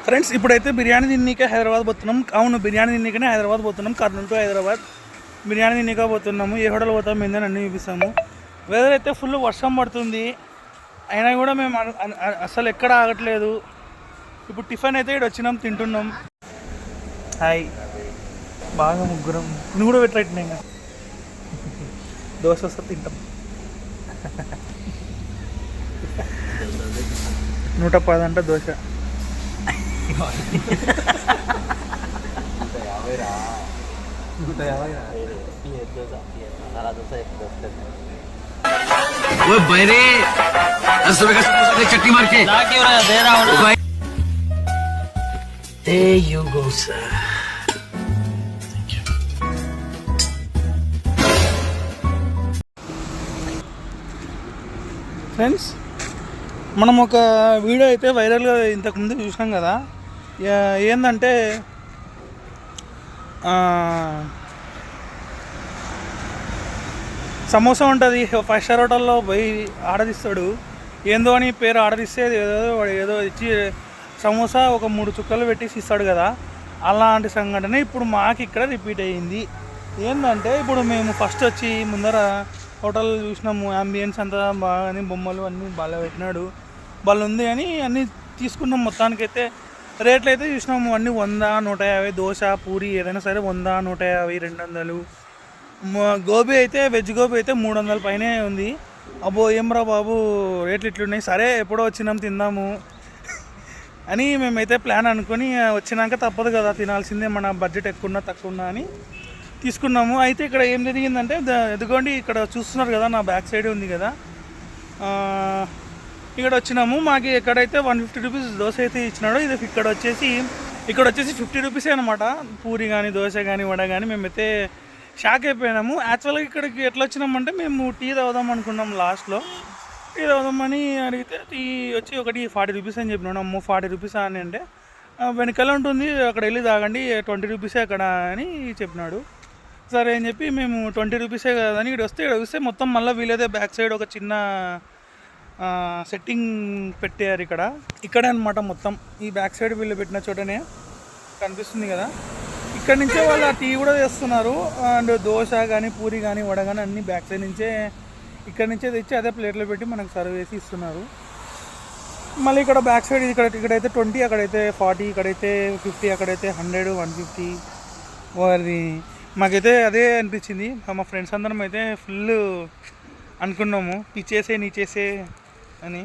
Friends ఇప్పుడైతే బిర్యానీ తిన్నీకే హైదరాబాద్ పోతున్నాం. అవును, బిర్యానీ తిన్నీకనే హైదరాబాద్ పోతున్నాం. కర్నూలు టు హైదరాబాద్ బిర్యానీ తిన్నీకే పోతున్నాము. ఏ హోటల్ పోతాం ఏందని అన్నీ చూపిస్తాము. వెదర్ అయితే ఫుల్ వర్షం పడుతుంది, అయినా కూడా మేము అసలు ఎక్కడ ఆగట్లేదు. ఇప్పుడు టిఫిన్ అయితే ఇక్కడ వచ్చినాం, తింటున్నాం. హాయ్, బాగా ముగ్గురం. నువ్వు కూడా పెట్టలేట్టు నేను దోశ వస్తే తింటాం. 110 అంట దోశ. चट्टी मार के दे रहा हूँ ना. There you go, sir. Thank you. Friends, మనం ఒక వీడియో అయితే వైరల్గా ఇంతకుముందు చూసినాం కదా. ఏంటంటే సమోసా ఉంటుంది, 5 స్టార్ హోటల్లో పోయి ఆర్డర్ ఇస్తాడు. ఏందో అని పేరు ఆర్డర్ ఇస్తే ఏదో ఇచ్చి సమోసా ఒక 3 చుక్కలు పెట్టేసి ఇస్తాడు కదా. అలాంటి సంఘటన ఇప్పుడు మాకు ఇక్కడ రిపీట్ అయ్యింది. ఏంటంటే ఇప్పుడు మేము ఫస్ట్ వచ్చి ముందర హోటల్ చూసినాము, అంబియన్స్ అంతా బాగా, బొమ్మలు అన్నీ బాగా పెట్టినాడు, బాగా ఉంది అని అన్నీ తీసుకున్నాం. మొత్తానికైతే రేట్లు అయితే చూసినాము, అన్నీ 100, 150. దోశ, పూరి ఏదైనా సరే 100, 150, 200. గోబీ అయితే, వెజ్ గోబీ అయితే 300 పైనే ఉంది. అబ్బో ఏమ్రా బాబు రేట్లు ఇట్లున్నాయి. సరే ఎప్పుడో వచ్చినాం తిందాము అని మేమైతే ప్లాన్ అనుకొని వచ్చినాక తప్పదు కదా, తినాల్సిందే, మన బడ్జెట్ ఎక్కువ తక్కువ ఉన్నా అని తీసుకున్నాము. అయితే ఇక్కడ ఏం జరిగిందంటే, ఎదుగోండి ఇక్కడ చూస్తున్నారు కదా, నా బ్యాక్ సైడ్ ఉంది కదా, ఇక్కడ వచ్చినాము. మాకు ఎక్కడైతే 150 రూపీస్ దోశ అయితే ఇచ్చినాడో, ఇది ఇక్కడ వచ్చేసి 50 రూపీసే అనమాట. పూరి కానీ, దోశ కానీ, వడ కానీ. మేమైతే షాక్ అయిపోయినాము. యాక్చువల్గా ఇక్కడికి ఎట్లా వచ్చినామంటే, మేము టీ తాగుదాం అనుకున్నాం. లాస్ట్లో టీ తాగుదామని అడిగితే టీ వచ్చి ఒకటి 40 రూపీస్ అని చెప్పినాడు. అమ్మో 40 రూపీస్ అని అంటే, వెనకాల ఉంటుంది అక్కడ వెళ్ళి తాగండి, 20 రూపీసే అక్కడ అని చెప్పినాడు. సరే అని చెప్పి మేము 20 రూపీసే కదని ఇక్కడ చూస్తే మొత్తం మళ్ళీ వీలైతే బ్యాక్ సైడ్ ఒక చిన్న సెట్టింగ్ పెట్టారు. ఇక్కడే అనమాట మొత్తం. ఈ బ్యాక్ సైడ్ వీళ్ళు పెట్టిన చోటనే కనిపిస్తుంది కదా, ఇక్కడ నుంచే వాళ్ళు ఆ టీ కూడా చేస్తున్నారు. అండ్ దోశ కానీ, పూరి కానీ, వడ కానీ అన్నీ బ్యాక్ సైడ్ నుంచే, ఇక్కడ నుంచే తెచ్చి అదే ప్లేట్లో పెట్టి మనకు సర్వ్ చేసి ఇస్తున్నారు. మళ్ళీ ఇక్కడ బ్యాక్ సైడ్ ఇక్కడైతే 20, అక్కడైతే 40, ఇక్కడైతే 50, అక్కడైతే 100, 150. వారి మాకైతే అదే అనిపించింది. మా ఫ్రెండ్స్ అందరం అయితే ఫుల్ అనుకున్నాము, పిచ్చేసే నీచేసే అని.